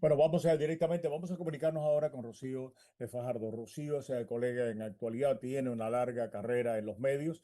Bueno, directamente, vamos a comunicarnos ahora con Rocío Fajardo. Rocío, sea colega en actualidad, tiene una larga carrera en los medios.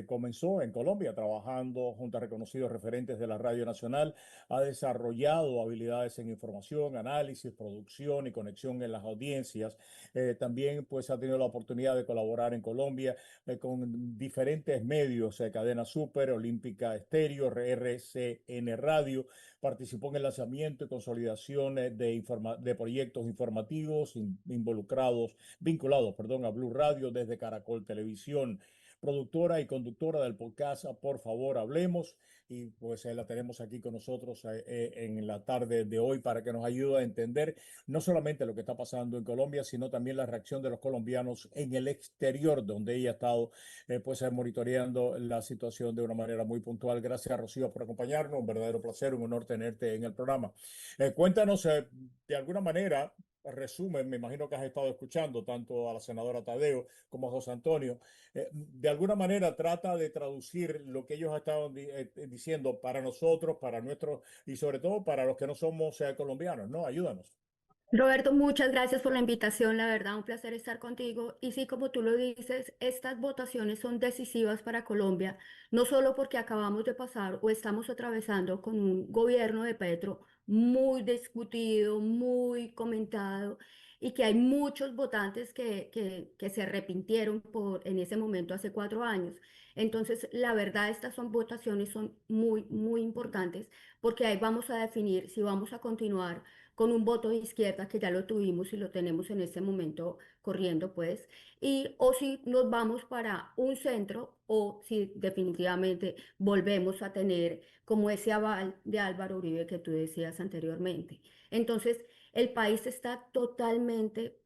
Comenzó en Colombia trabajando junto a reconocidos referentes de la Radio Nacional. Ha desarrollado habilidades en información, análisis, producción y conexión en las audiencias. También pues ha tenido la oportunidad de colaborar en Colombia con diferentes medios, Cadena Super, Olímpica Estéreo, RCN Radio. Participó en el lanzamiento y consolidación de proyectos informativos vinculados, perdón, a Blue Radio desde Caracol Televisión. Productora y conductora del podcast Por favor Hablemos, y pues la tenemos aquí con nosotros en la tarde de hoy para que nos ayude a entender no solamente lo que está pasando en Colombia, sino también la reacción de los colombianos en el exterior, donde ella ha estado monitoreando la situación de una manera muy puntual. Gracias, Rocío, por acompañarnos. Un verdadero placer, un honor tenerte en el programa. Cuéntanos, de alguna manera, resumen, me imagino que has estado escuchando tanto a la senadora Tadeo como a José Antonio. De alguna manera trata de traducir lo que ellos estaban diciendo para nosotros, para nuestros, y sobre todo para los que no somos colombianos, ¿no? Ayúdanos. Roberto, muchas gracias por la invitación, la verdad, un placer estar contigo. Y sí, como tú lo dices, estas votaciones son decisivas para Colombia, no solo porque acabamos de pasar o estamos atravesando con un gobierno de Petro muy discutido, muy comentado, y que hay muchos votantes que se arrepintieron en ese momento hace 4 años. Entonces, la verdad, estas son votaciones son muy, muy importantes porque ahí vamos a definir si vamos a continuar con un voto de izquierda que ya lo tuvimos y lo tenemos en este momento corriendo, pues, y o si nos vamos para un centro o si definitivamente volvemos a tener como ese aval de Álvaro Uribe que tú decías anteriormente. Entonces, el país está totalmente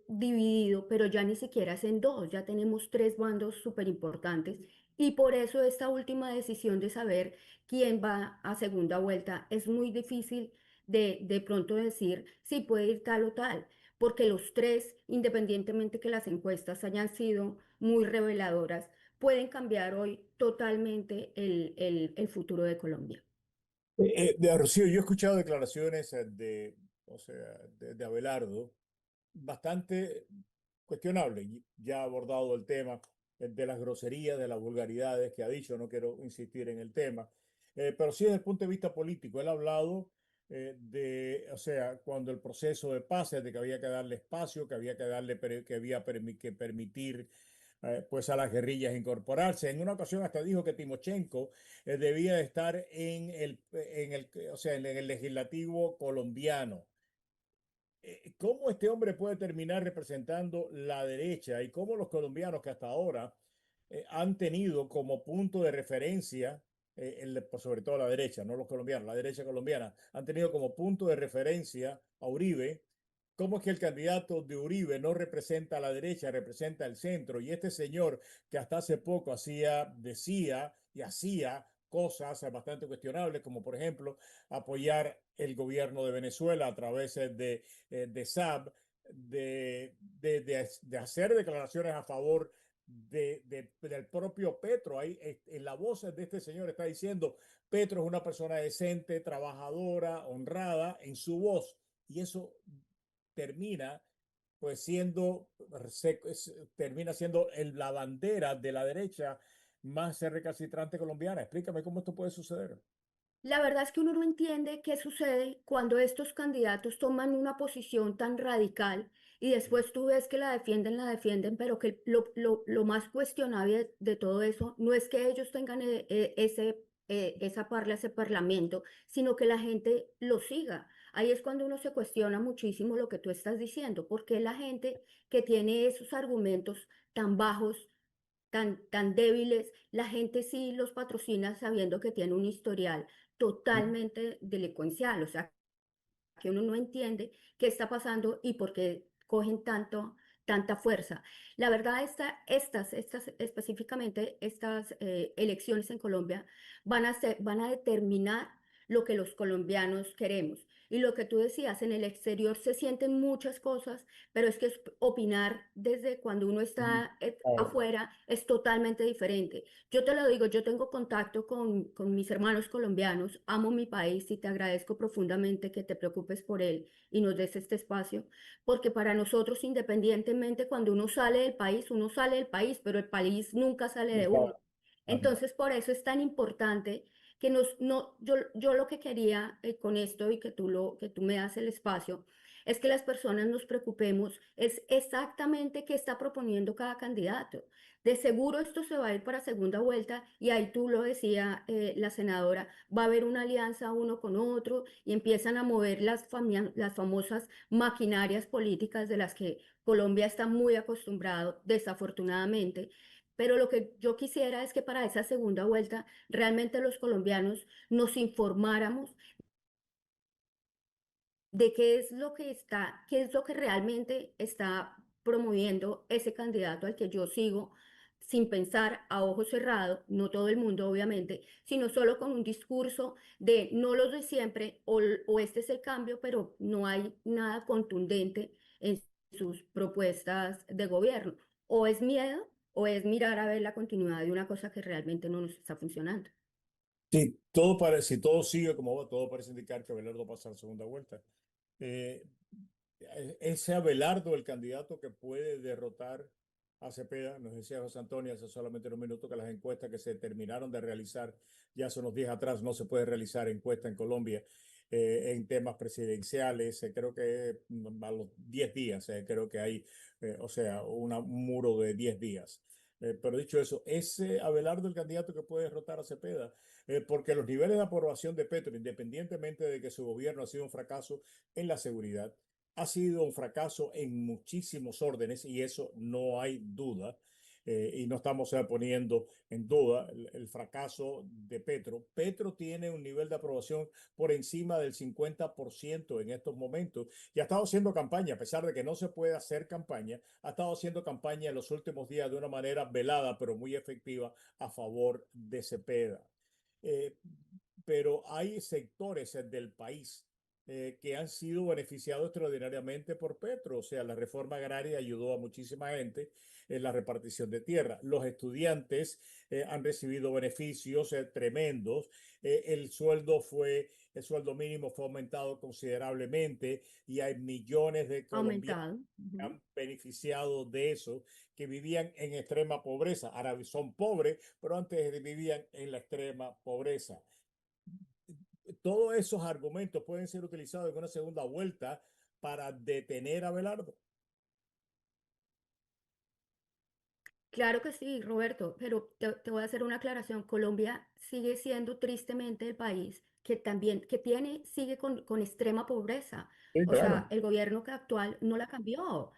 dividido, pero ya ni siquiera es en dos, ya tenemos tres bandos súper importantes y por eso esta última decisión de saber quién va a segunda vuelta es muy difícil de pronto decir si puede ir tal o tal, porque los tres, independientemente que las encuestas hayan sido muy reveladoras, pueden cambiar hoy totalmente el futuro de Colombia. Rocío, yo he escuchado declaraciones o sea, de Abelardo bastante cuestionable. Ya ha abordado el tema de las groserías, de las vulgaridades que ha dicho, no quiero insistir en el tema, pero sí desde el punto de vista político. Él ha hablado o sea, cuando el proceso de paz, de que había que darle espacio, que había que darle, que había que permitir pues a las guerrillas incorporarse. En una ocasión hasta dijo que Timochenko debía de estar o sea, en el legislativo colombiano. ¿Cómo este hombre puede terminar representando la derecha y cómo los colombianos que hasta ahora han tenido como punto de referencia, pues sobre todo la derecha, no los colombianos, la derecha colombiana, han tenido como punto de referencia a Uribe? ¿Cómo es que el candidato de Uribe no representa a la derecha, representa el centro? Y este señor que hasta hace poco decía y hacía cosas bastante cuestionables, como por ejemplo apoyar el gobierno de Venezuela a través de SAB, de hacer declaraciones a favor del propio Petro. Ahí en la voz de este señor está diciendo: Petro es una persona decente, trabajadora, honrada en su voz. Y eso termina pues termina siendo la bandera de la derecha más recalcitrante colombiana. Explícame cómo esto puede suceder. La verdad es que uno no entiende qué sucede cuando estos candidatos toman una posición tan radical y después tú ves que la defienden, pero que lo más cuestionable de todo eso no es que ellos tengan ese parlamento, sino que la gente lo siga. Ahí es cuando uno se cuestiona muchísimo lo que tú estás diciendo, porque la gente que tiene esos argumentos tan bajos, tan débiles, la gente sí los patrocina sabiendo que tiene un historial totalmente delincuencial, o sea, que uno no entiende qué está pasando y por qué cogen tanta fuerza. La verdad, específicamente estas elecciones en Colombia van a determinar lo que los colombianos queremos. Y lo que tú decías, en el exterior se sienten muchas cosas, pero es que opinar desde cuando uno Ujú. está Claro. afuera es totalmente diferente. Yo te lo digo, yo tengo contacto con mis hermanos colombianos, amo mi país y te agradezco profundamente que te preocupes por él y nos des este espacio, porque para nosotros, independientemente, cuando uno sale del país, pero el país nunca sale de uno. Claro. Ajá. Entonces, por eso es tan importante que yo lo que quería con esto y que tú me das el espacio, es que las personas nos preocupemos, es exactamente qué está proponiendo cada candidato. De seguro esto se va a ir para segunda vuelta y ahí tú lo decía la senadora, va a haber una alianza uno con otro y empiezan a mover las famosas maquinarias políticas de las que Colombia está muy acostumbrado, desafortunadamente. Pero lo que yo quisiera es que para esa segunda vuelta realmente los colombianos nos informáramos de qué es lo que realmente está promoviendo ese candidato al que yo sigo sin pensar a ojo cerrado, no todo el mundo obviamente, sino solo con un discurso de no los de siempre o este es el cambio, pero no hay nada contundente en sus propuestas de gobierno. O es miedo o es mirar a ver la continuidad de una cosa que realmente no nos está funcionando. Sí, todo parece, si todo sigue como va, todo parece indicar que Abelardo pasa a la segunda vuelta. Eh, Ese Abelardo, el candidato que puede derrotar a Cepeda, nos decía José Antonio hace solamente unos minutos que las encuestas que se terminaron de realizar ya hace unos días atrás, no se puede realizar encuesta en Colombia en temas presidenciales, creo que a los 10 días, creo que hay, o sea, un muro de 10 días. Pero dicho eso, ese Abelardo el candidato que puede derrotar a Cepeda, porque los niveles de aprobación de Petro, independientemente de que su gobierno ha sido un fracaso en la seguridad, ha sido un fracaso en muchísimos órdenes y eso no hay duda. Y no estamos poniendo en duda el fracaso de Petro. Petro tiene un nivel de aprobación por encima del 50% en estos momentos y ha estado haciendo campaña, a pesar de que no se puede hacer campaña, ha estado haciendo campaña en los últimos días de una manera velada, pero muy efectiva a favor de Cepeda. Eh, pero hay sectores del país que han sido beneficiados extraordinariamente por Petro. O sea, la reforma agraria ayudó a muchísima gente en la repartición de tierra. Los estudiantes han recibido beneficios tremendos. El sueldo mínimo fue aumentado considerablemente y hay millones de colombianos Aumentado. que Ujú. han beneficiado de eso, que vivían en extrema pobreza. Ahora son pobres, pero antes vivían en la extrema pobreza. Todos esos argumentos pueden ser utilizados en una segunda vuelta para detener a Belardo. Claro que sí, Roberto, pero te voy a hacer una aclaración. Colombia sigue siendo tristemente el país que también, sigue con extrema pobreza. Sí, O sea, claro. el gobierno que actual no la cambió.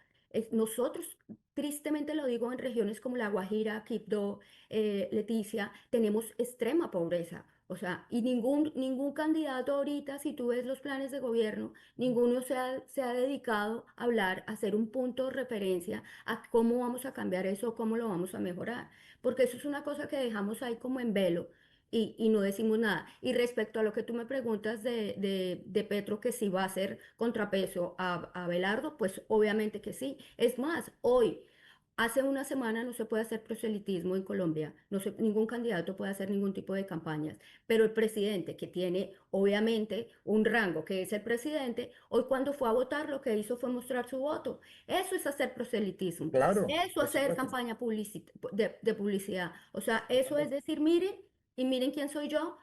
Nosotros, tristemente lo digo, en regiones como La Guajira, Quibdó, Leticia, tenemos extrema pobreza. O sea, y ningún candidato ahorita, si tú ves los planes de gobierno, ninguno se ha dedicado a hablar, a hacer un punto de referencia a cómo vamos a cambiar eso, cómo lo vamos a mejorar, porque eso es una cosa que dejamos ahí como en velo y no decimos nada. Y respecto a lo que tú me preguntas de Petro, que si va a ser contrapeso a Belardo, pues obviamente que sí. Es más, hoy, hace una semana no se puede hacer proselitismo en Colombia, ningún candidato puede hacer ningún tipo de campañas, pero el presidente, que tiene obviamente un rango, que es el presidente, hoy cuando fue a votar lo que hizo fue mostrar su voto. Eso es hacer proselitismo, Claro, eso por hacer supuesto. campaña de publicidad. O sea, eso es Totalmente. decir, miren y miren quién soy yo.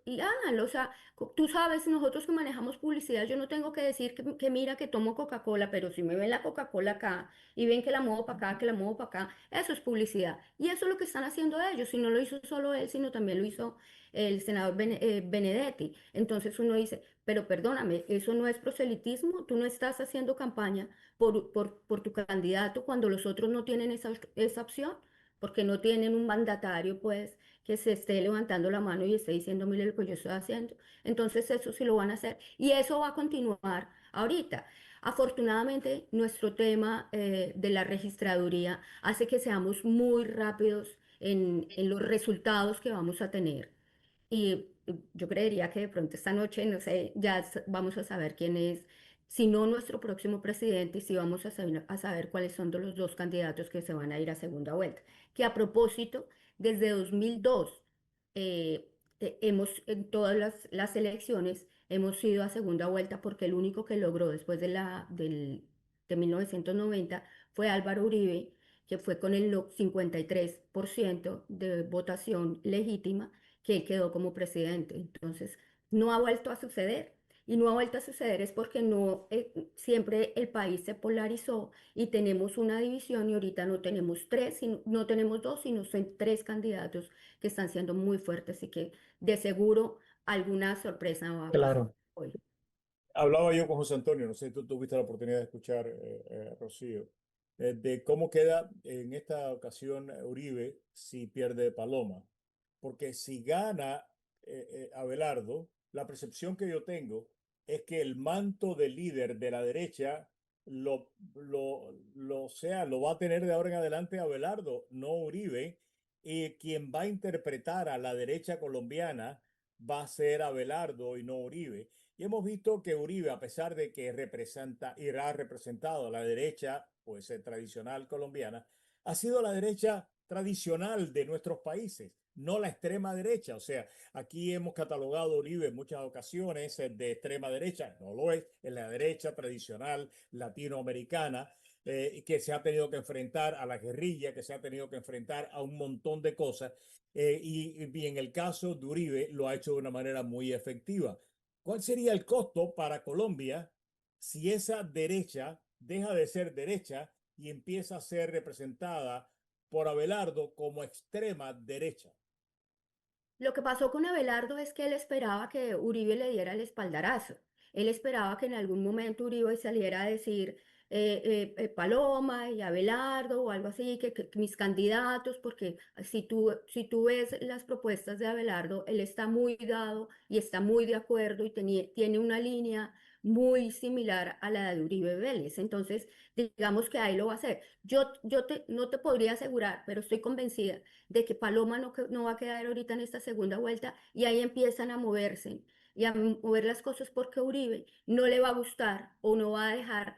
Y háganlo, o sea, tú sabes, nosotros que manejamos publicidad, yo no tengo que decir que mira que tomo Coca-Cola, pero si me ven la Coca-Cola acá y ven que la muevo para acá, que la muevo para acá, eso es publicidad. Y eso es lo que están haciendo ellos, y no lo hizo solo él, sino también lo hizo el senador Benedetti. Entonces uno dice, pero perdóname, eso no es proselitismo, tú no estás haciendo campaña por tu candidato cuando los otros no tienen esa opción, porque no tienen un mandatario, pues, que se esté levantando la mano y esté diciendo, mire lo que yo estoy haciendo. Entonces eso sí lo van a hacer y eso va a continuar ahorita. Afortunadamente, nuestro tema de la registraduría hace que seamos muy rápidos en los resultados que vamos a tener. yo creería que de pronto esta noche, no sé, vamos a saber quién es, si no nuestro próximo presidente, y si vamos a saber cuáles son de los dos candidatos que se van a ir a segunda vuelta. Que a propósito, desde 2002, en todas las elecciones, hemos ido a segunda vuelta porque el único que logró después de 1990 fue Álvaro Uribe, que fue con el 53% de votación legítima, que él quedó como presidente. Entonces, no ha vuelto a suceder. Y no ha vuelto a suceder es porque no, siempre el país se polarizó y tenemos una división y ahorita no tenemos tres, no tenemos dos, sino son tres candidatos que están siendo muy fuertes y que de seguro alguna sorpresa va a pasar Claro. hoy. Hablaba yo con José Antonio, no sé si tú tuviste la oportunidad de escuchar, Rocío, de cómo queda en esta ocasión Uribe si pierde Paloma. Porque si gana Abelardo, la percepción que yo tengo es que el manto de líder de la derecha lo va a tener de ahora en adelante Abelardo, no Uribe, y quien va a interpretar a la derecha colombiana va a ser Abelardo y no Uribe. Y hemos visto que Uribe, a pesar de que ha representado a la derecha, pues tradicional colombiana, ha sido la derecha tradicional de nuestros países, no la extrema derecha. O sea, aquí hemos catalogado a Uribe en muchas ocasiones de extrema derecha, no lo es la derecha tradicional latinoamericana, que se ha tenido que enfrentar a la guerrilla, que se ha tenido que enfrentar a un montón de cosas, y en el caso de Uribe lo ha hecho de una manera muy efectiva. ¿Cuál sería el costo para Colombia si esa derecha deja de ser derecha y empieza a ser representada por Abelardo como extrema derecha? Lo que pasó con Abelardo es que él esperaba que Uribe le diera el espaldarazo. Él esperaba que en algún momento Uribe saliera a decir Paloma y Abelardo o algo así, que mis candidatos, porque si tú ves las propuestas de Abelardo, él está muy dado y está muy de acuerdo y tiene una línea muy similar a la de Uribe Vélez. Entonces, digamos que ahí lo va a hacer. No te podría asegurar, pero estoy convencida de que Paloma no va a quedar ahorita en esta segunda vuelta y ahí empiezan a moverse y a mover las cosas porque Uribe no le va a gustar o no va a dejar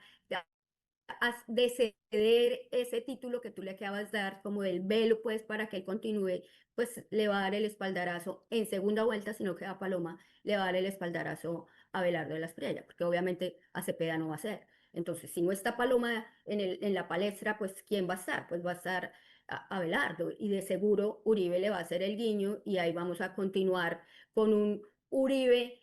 de ceder ese título que tú le acabas de dar como del velo, pues para que él continúe, pues le va a dar el espaldarazo en segunda vuelta, sino que a Paloma le va a dar el espaldarazo a Belardo de la Espriella, porque obviamente a Cepeda no va a ser. Entonces, si no está Paloma en la palestra, pues ¿quién va a estar? Pues va a estar a Belardo y de seguro Uribe le va a hacer el guiño y ahí vamos a continuar con un Uribe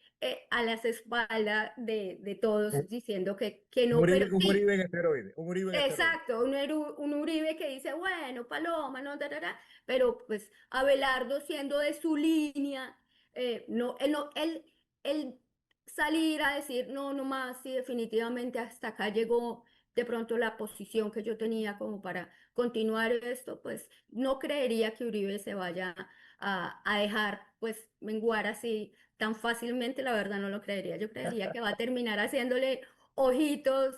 a las espaldas de todos diciendo que no, pero Un sí. Uribe en esteroide, un Uribe en esteroide. Exacto, un Uribe que dice, bueno, Paloma, no, tarara, pero pues Abelardo siendo de su línea, él salir a decir, no, no más, sí, definitivamente hasta acá llegó de pronto la posición que yo tenía como para continuar esto, pues no creería que Uribe se vaya a dejar pues menguar así tan fácilmente, la verdad no lo creería, yo creería que va a terminar haciéndole ojitos,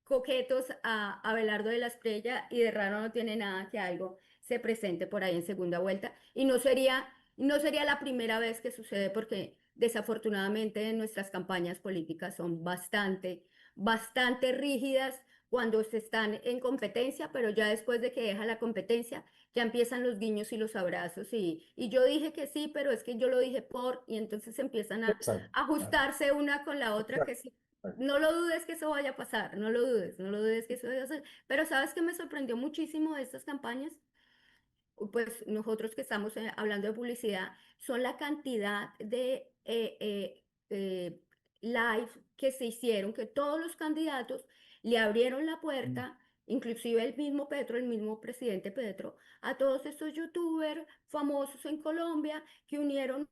coquetos a Abelardo de la Estrella y de raro no tiene nada que algo se presente por ahí en segunda vuelta. Y no sería la primera vez que sucede porque desafortunadamente nuestras campañas políticas son bastante rígidas cuando se están en competencia, pero ya después de que deja la competencia, ya empiezan los guiños y los abrazos y yo dije que sí, pero es que yo lo dije y entonces empiezan a Exacto. ajustarse una con la otra que sí. No lo dudes que eso vaya a pasar, no lo dudes que eso vaya a pasar. Pero ¿sabes qué me sorprendió muchísimo de estas campañas? Pues nosotros que estamos hablando de publicidad, son la cantidad de live que se hicieron, que todos los candidatos le abrieron la Mm. puerta, inclusive el mismo Petro, el mismo presidente Petro, a todos estos youtubers famosos en Colombia que unieron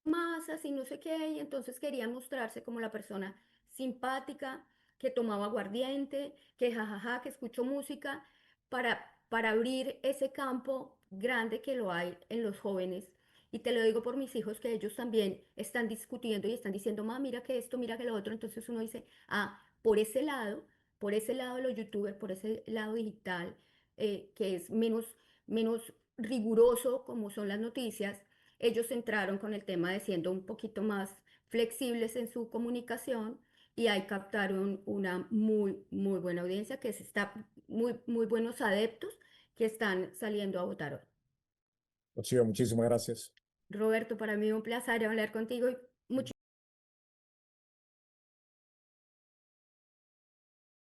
masas y no sé qué, y entonces quería mostrarse como la persona simpática, que tomaba aguardiente, que jajaja, que escuchó música, para abrir ese campo grande que lo hay en los jóvenes. Y te lo digo por mis hijos, que ellos también están discutiendo y están diciendo, ma, mira que esto, mira que lo otro. Entonces uno dice, ah, por ese lado los youtubers, por ese lado digital, que es menos riguroso como son las noticias, ellos entraron con el tema de siendo un poquito más flexibles en su comunicación y ahí captaron una muy buena audiencia que está muy buenos adeptos que están saliendo a votar hoy. Rocío, muchísimas gracias. Roberto, para mí un placer hablar contigo